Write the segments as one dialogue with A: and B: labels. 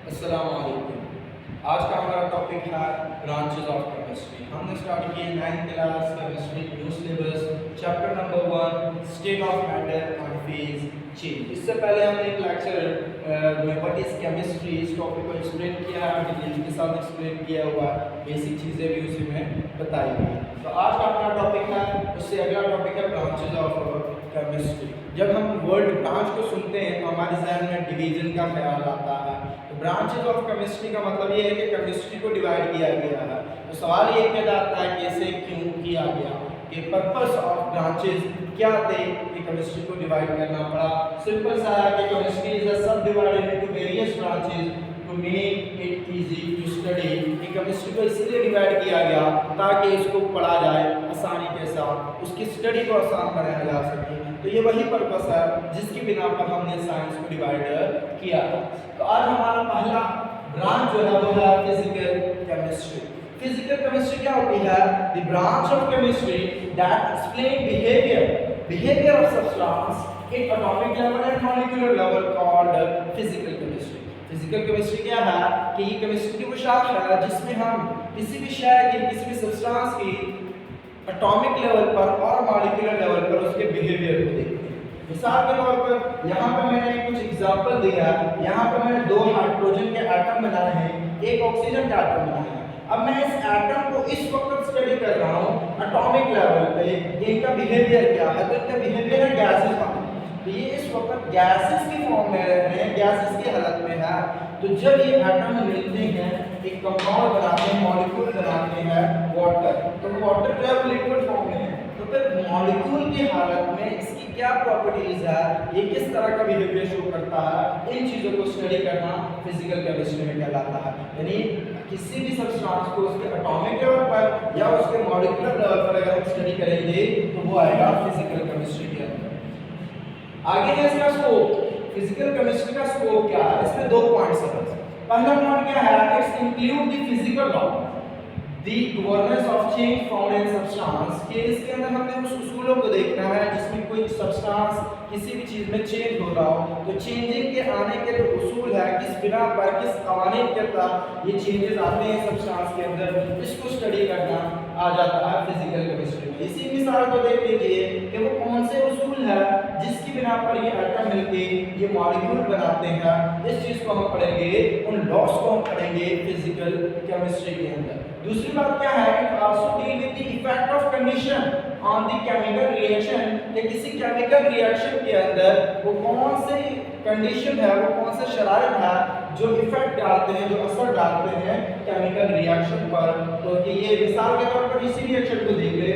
A: अस्सलाम वालेकुम। आज का हमारा टॉपिक है ब्रांचेस ऑफ केमिस्ट्री। हमने स्टार्ट किया 9th class chemistry new syllabus chapter number 1 state of matter and phase change. इससे पहले हमने एक लेक्चर व्हाट इज केमिस्ट्री इस टॉपिक को एक्सप्लेन किया है, डिटेल के साथ एक्सप्लेन किया हुआ, बेसिक चीज़ें भी उसी में बताई गई। तो आज का हमारा टॉपिक है, उससे अगला टॉपिक है ब्रांचेस ऑफ केमिस्ट्री। जब हम वर्ड ब्रांच को सुनते हैं तो हमारे जहन में डिवीजन का ख्याल आता है। तो ब्रांचेस ऑफ केमिस्ट्री का मतलब ये है कि केमिस्ट्री को डिवाइड किया गया है। तो सवाल ये किया जाता है कि इसे क्यों किया गया, कि पर्पस ऑफ ब्रांचेस क्या थे कि केमिस्ट्री को डिवाइड करना पड़ा। सिंपल सा है कि chemistry is a subdivided into various branches to make it easy to study. Chemistry को इसलिए डिवाइड किया गया ताकि इसको पढ़ा जाए आसानी के साथ, उसकी स्टडी को आसान बनाया जा सके। तो ये वही पर्पस है जिसकी बिना पर हमने साइंस को डिवाइड किया था। तो आज हमारा पहला ब्रांच जो है वो है फिजिकल केमिस्ट्री। फिजिकल केमिस्ट्री क्या होती है? The branch of chemistry that explain behaviour of substance in atomic level and molecular level called physical chemistry. Physical chemistry क्या है कि ये केमिस्ट्री की वो शाखा है जिसमें हम किसी भी शय की, किसी भी सब्सटेंस की एटॉमिक लेवल पर और मॉलिक्यूलर लेवल पर उसके बिहेवियर को देखते हैं। मिसाल के तौर पर यहाँ पे मैंने कुछ एग्जांपल दिया। यहाँ पे मैंने 2 हाइड्रोजन के एटम बनाए हैं, एक ऑक्सीजन का एटम बनाया है। अब मैं इस एटम को इस वक्त स्टडी कर रहा हूँ एटॉमिक लेवल पे, इनका बिहेवियर क्या है। तो इनका बिहेवियर है गैसेस का। तो ये इस वक्त गैसेस की फॉर्म में रह रहे हैं, गैसेस की हालत में है। तो जब ये एटम मिलते हैं, एक कंपाउंड बनाते हैं, मॉलिक्यूल बनाते हैं वाटर, तो वाटर जो है लिक्विड फॉर्म में है। तो फिर मॉलिक्यूल की हालत में इसकी क्या प्रॉपर्टीज है, ये किस तरह का बिहेवियर शो करता है, इन चीज़ों को स्टडी करना फिजिकल केमिस्ट्री में कहलाता है। यानी किसी भी सब्सटेंस को उसके एटॉमिक लेवल पर या उसके मॉलिक्यूलर लेवल पर अगर हम स्टडी करेंगे तो वो आएगा फिजिकल केमिस्ट्री के अंदर। आगे है इसका स्कोप। फिजिकल केमिस्ट्री का स्कोप क्या है? इसमें 2 पॉइंट्स हैं। पहला पॉइंट क्या है? It's include the physical law the governance of change found in substance. कि इसके अंदर हमने उस उसूलों को देखना है जिसमें कोई सब्सटेंस किसी भी चीज में चेंज हो रहा हो, तो चेंजिंग के आने के जो उसूल है, किस बिना पर, किस कवानीन के तहत ये चेंजेस आते हैं सब्सटेंस के अंदर, इसको स्टडी करना आ जाता है फिजिकल केमिस्ट्री में। इसी मिसाल को देख लीजिए कि वो कौन से उसूल है जिसकी बिना पर ये एटम मिलके ये मॉलिक्यूल बनाते हैं। इस चीज को हम पढ़ेंगे, उन लॉस को हम पढ़ेंगे फिजिकल केमिस्ट्री के अंदर। दूसरी बात क्या है? It also deal with the effect of condition on the chemical reaction. कि किसी केमिकल रिएक्शन के अंदर वो कौन से कंडीशन है, वो कौन से शराइत है जो इफेक्ट डालते हैं, जो असर डालते हैं केमिकल रिएक्शन पर। तो कि ये मिसाल के तौर पर इसी रिएक्शन को देख ले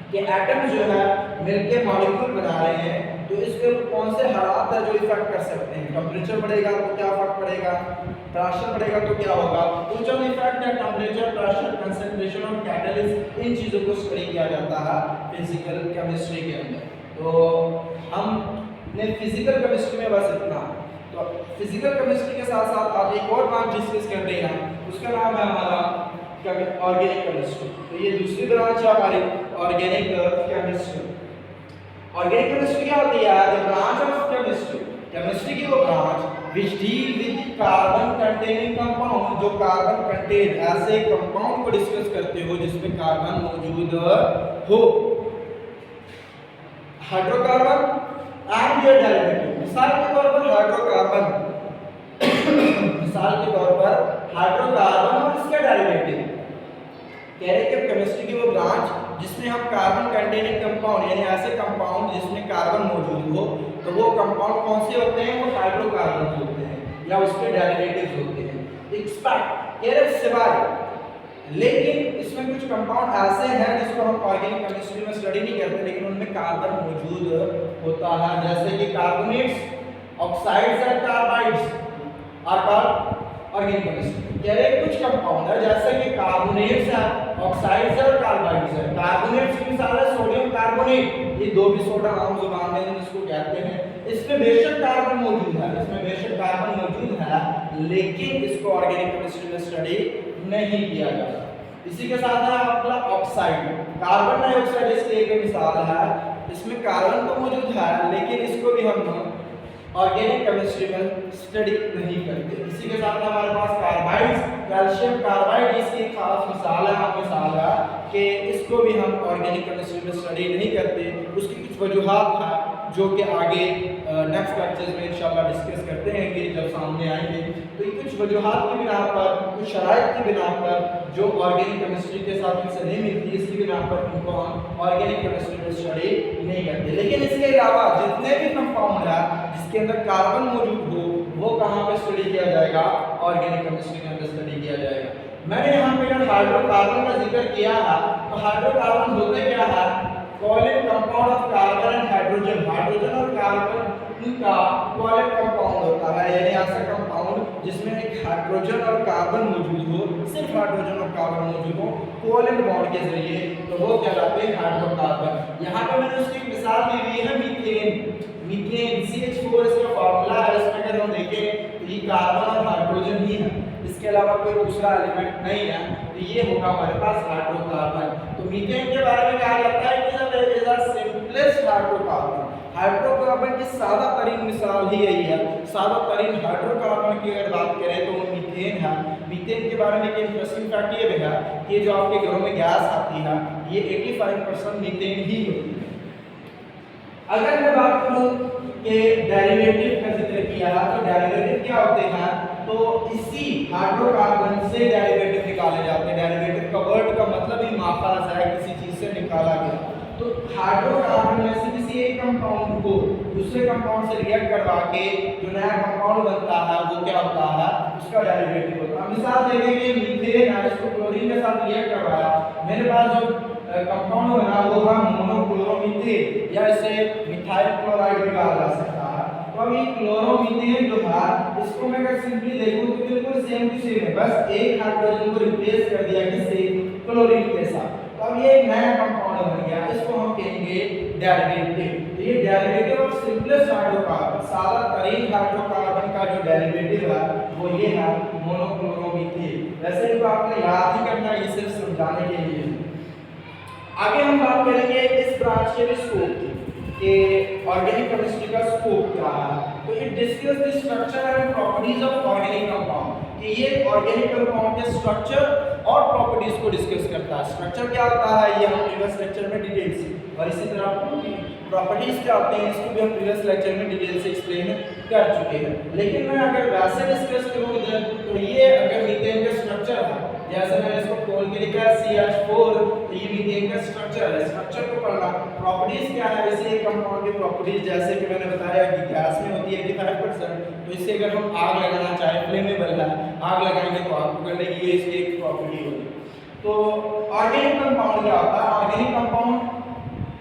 A: कि एटम जो है मिलके मॉलिक्यूल बना रहे हैं, तो इसके कौन से हालात है जो इफेक्ट कर सकते हैं। टेम्परेचर बढ़ेगा तो क्या फर्क पड़ेगा, प्रेशर बढ़ेगा तो क्या होगा। तो जो इफेक्ट है टेम्परेचर, प्रेशर, कंसंट्रेशन और कैटलिस्ट, इन चीज़ों को स्टडी किया जाता है फिजिकल केमिस्ट्री के अंदर। तो हमने फिजिकल केमिस्ट्री में बस इतना। तो फिजिकल केमिस्ट्री के साथ साथ आज एक और ब्रांच डिस्कस कर रहे हैं, उसका नाम है हमारा ऑर्गेनिक केमिस्ट्री। तो ये दूसरी ब्रांच है हमारी ऑर्गेनिक केमिस्ट्री। ऑर्गेनिक केमिस्ट्री क्या होती है? The branch of chemistry, chemistry की वो branch which deal with carbon containing compound, जो कार्बन कंटेन ऐसे कंपाउंड को डिस्कस करते हो जिसमें कार्बन मौजूद हो। Hydrocarbon and their derivative. मिसाल के तौर पर हाइड्रोकार्बन मिसाल के तौर पर हाइड्रोकार्बन और इसके डेरिवेटिव। कह रहे कि केमिस्ट्री की वो ब्रांच जिसमें हम कार्बन कंटेनिंग कंपाउंड, यानी ऐसे कंपाउंड जिसमें कार्बन मौजूद हो, तो वो कंपाउंड कौन से होते हैं? वो हाइड्रोकार्बन होते हैं या उसके डेरिवेटिव्स होते हैं। एक्सपेक्ट कह रहे सिवाय, लेकिन इसमें कुछ कंपाउंड ऐसे हैं जिसको हम ऑर्गेनिक केमिस्ट्री में स्टडी नहीं करते, लेकिन उनमें कार्बन मौजूद होता है। जैसे कि carbonates, oxides and carbides are called organic chemistry. कह रहे कुछ कंपाउंड है जैसे कि कार्बोनेट्स है, ऑक्साइड्स है और कार्बाइड्स है। कार्बोनेट्स की मिसाल है सोडियम कार्बोनेट, ये 2 भी सोडा आम जुबान में जिसको कहते हैं। इसमें बेशक कार्बन मौजूद है, इसमें बेशक कार्बन मौजूद है, लेकिन इसको ऑर्गेनिक केमिस्ट्री में स्टडी नहीं किया जाता। इसी के साथ है आपका ऑक्साइड, कार्बन डाइऑक्साइड इसकी एक मिसाल है। इसमें कार्बन तो मौजूद है, लेकिन इसको भी हम ऑर्गेनिक केमिस्ट्री में स्टडी नहीं करते। इसी के साथ हमारे पास कार्बाइड्स, कैल्शियम कार्बाइड इसकी खास मिसाल है कि इसको भी हम ऑर्गेनिक केमिस्ट्री में स्टडी नहीं करते। उसकी कुछ वजूहात है जो कि आगे नेक्स्ट लेक्चर्स में इंशाल्लाह डिस्कस करते हैं कि जब सामने आएंगे। तो ये कुछ वजूहात की बिना पर, कुछ शराइत की बिना पर जो ऑर्गेनिक केमिस्ट्री के साथ इनसे नहीं मिलती, इसकी बिना पर उनको हम ऑर्गेनिक केमिस्ट्री में स्टडी नहीं करते। लेकिन इसके अलावा जितने भी कंपाउंड है जिसके अंदर कार्बन मौजूद हो वो कहाँ पे स्टडी किया जाएगा? ऑर्गेनिक केमिस्ट्री के अंदर स्टडी किया जाएगा। मैंने यहाँ पे अगर हाइड्रोकार्बन का जिक्र किया है तो हाइड्रोकार्बन होते क्या है? Covalent compound of carbon and hydrogen. Hydrogen और कार्बन का कोवैलेंट कंपाउंड होता है, यानी ऐसा कंपाउंड जिसमें एक हाइड्रोजन और कार्बन मौजूद हो, सिर्फ हाइड्रोजन और कार्बन मौजूद हो कोवैलेंट बॉन्ड के जरिए, तो वो कहलाते हैं हाइड्रोकार्बन। यहाँ पे मैंने उसकी एक मिसाल दी हुई है मीथेन। मीथेन CH4 इसका फार्मूला है। इसमें अगर हम देखें तो ये कार्बन और हाइड्रोजन ही है, इसके अलावा कोई दूसरा एलिमेंट नहीं है, तो ये होगा हमारे पास हाइड्रोकार्बन। तो मीथेन के बारे में कहा जाता है कि it is a simplest hydrocarbon. Hydrocarbon की सादा तरीन मिसाल ही यही है। सादा तरीन हाइड्रोकार्बन की अगर बात करें तो वो मीथेन है। मीथेन के बारे में एक इंटरेस्टिंग फैक्ट ये है कि जो आपके घरों में गैस आती है ये 85% मीथेन ही होती है। अगर मैं बात करूं कि डेरिवेटिव का जिक्र किया तो डेरिवेटिव क्या होते हैं? तो इसी हाइड्रोकार्बन से डेरिवेटिव निकाले जाते हैं। डेरिवेटिव का वर्ड का मतलब ही माखाज है, किसी चीज से निकाला गया। तो हाइड्रोकार्बन में से किसी एक कंपाउंड को दूसरे कंपाउंड से रिएक्ट करवा के जो नया कंपाउंड बनता है वो क्या होता है? उसका डेरिवेटिव होता है। मिसाल देखेंगे मीथेन है, इसको क्लोरीन के साथ रिएक्ट करवाया, मेरे पास जो कंपाउंड बना वो है मोनोक्लोरोमीथेन, या इसे मिथाइल क्लोराइड भी कहा जा सकता है। तो अब ये क्लोरोमीथेन जो है इसको मैं अगर सिंपली देखूं तो बिल्कुल सेम टू सेम है, बस एक हाइड्रोजन को रिप्लेस कर दिया किससे? क्लोरीन के साथ। तो अब ये एक नया कंपाउंड बन गया, इसको हम कहेंगे डेरिवेटिव। तो ये डेरिवेटिव ऑफ सिंपलेस्ट हाइड्रोकार्बन, सादा तरीन हाइड्रोकार्बन का जो डेरिवेटिव है वो ये है मोनोक्लोरोमीथेन। वैसे तो आपने याद ही करना है, ये सिर्फ समझाने के लिए। आगे हम बात करेंगे इस ब्रांच के स्कोप की कि ऑर्गेनिक केमिस्ट्री का स्कोप क्या है। तो it discuss the structure and properties of organic compound, कि ये ऑर्गेनिक कंपाउंड के स्ट्रक्चर और प्रॉपर्टीज को डिस्कस करता है। स्ट्रक्चर क्या होता है ये हम प्रीवियस लेक्चर में डिटेल से, और इसी तरह प्रॉपर्टीज क्या होते हैं इसको भी हम प्रीवियस लेक्चर में डिटेल से एक्सप्लेन कर चुके हैं। लेकिन मैं अगर वैसे डिस्कस करूँ इधर तो ये अगर मीथेन का स्ट्रक्चर है, जैसे मैंने इसको खोल के लिखा है CH4, तो ये मीथेन का स्ट्रक्चर है। स्ट्रक्चर को पढ़ना, प्रॉपर्टीज क्या है इसी एक कंपाउंड की प्रॉपर्टीज, जैसे कि मैंने बताया कि गैस में होती है 85%, तो इससे अगर हम आग लगाना चाहें, फ्लेमेबल है, आग लगाएंगे तो आग पकड़ने की, ये इसकी एक प्रॉपर्टी होगी। तो ऑर्गेनिक कंपाउंड क्या होता है? Organic compound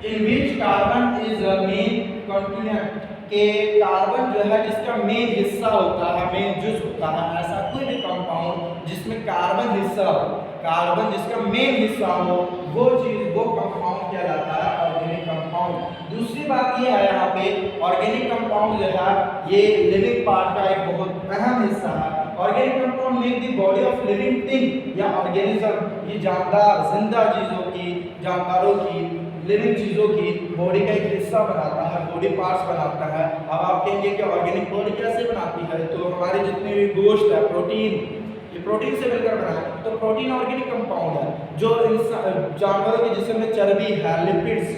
A: in which carbon is a main component, के कार्बन जो है जिसका मेन हिस्सा होता है, मेन जुज होता है। ऐसा कोई भी कंपाउंड जिसमें कार्बन हिस्सा हो, कार्बन जिसका मेन हिस्सा हो, वो चीज वो कंपाउंड कहलाता है ऑर्गेनिक कंपाउंड। दूसरी बात ये है यहाँ पे ऑर्गेनिक कंपाउंड जो है ये लिविंग पार्ट का एक बहुत अहम हिस्सा है। Organic compound make the body of living thing या ऑर्गेनिज्म, ये जानदार जिंदा चीजों की, जानदारों की, लिविंग चीजों की बॉडी का एक हिस्सा बनाता है, बॉडी पार्ट्स बनाता है। अब आप कहेंगे कि ऑर्गेनिक बॉडी कैसे बनाती है? तो हमारे जितने भी गोश्त है, प्रोटीन, ये प्रोटीन से मिलकर बना है। तो प्रोटीन ऑर्गेनिक कंपाउंड है। जो जानवरों के जिस्म में चर्बी है, लिपिड्स,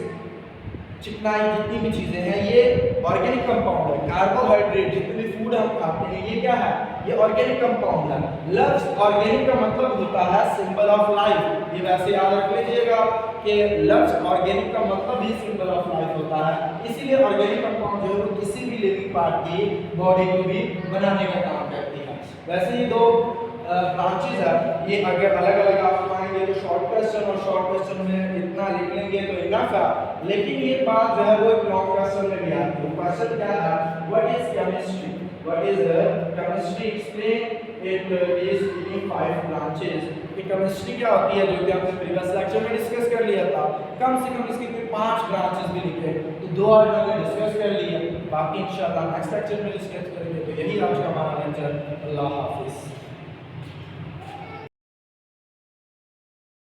A: चिकनाई, जितनी भी चीजें हैं ये ऑर्गेनिक कंपाउंड है। कार्बोहाइड्रेट जितने भी फूड हम खाते हैं ये क्या है? ये ऑर्गेनिक कंपाउंड है। लफ्ज ऑर्गेनिक का मतलब होता है सिंबल ऑफ लाइफ। ये वैसे याद रख लीजिएगा कि लफ्ज ऑर्गेनिक का मतलब ही सिंबल ऑफ लाइफ होता है। इसीलिए ऑर्गेनिक कंपाउंड जो है वो किसी भी लिविंग पार्ट की बॉडी को भी बनाने का काम करती है। वैसे ही दो ब्रांचेज है, ये अगर अलग अलग आप पाएंगे तो शॉर्ट क्वेश्चन और शॉर्ट क्वेश्चन में इतना लिख लेंगे तो इनफ है। लेकिन ये बात जो है वो एक लॉन्ग क्वेश्चन में भी आती है। क्वेश्चन क्या है? What is chemistry? What is chemistry? Explain it is in 5 branches. ये केमिस्ट्री क्या होती है जो कि हमने प्रीवियस लेक्चर में डिस्कस कर लिया था। कम से कम इसकी कोई 5 ब्रांचेस भी लिखे, तो 2 आज हमने डिस्कस कर लिए, बाकी इंशाल्लाह नेक्स्ट लेक्चर में डिस्कस करेंगे। तो यही आज का हमारा लेक्चर। अल्लाह हाफिज़।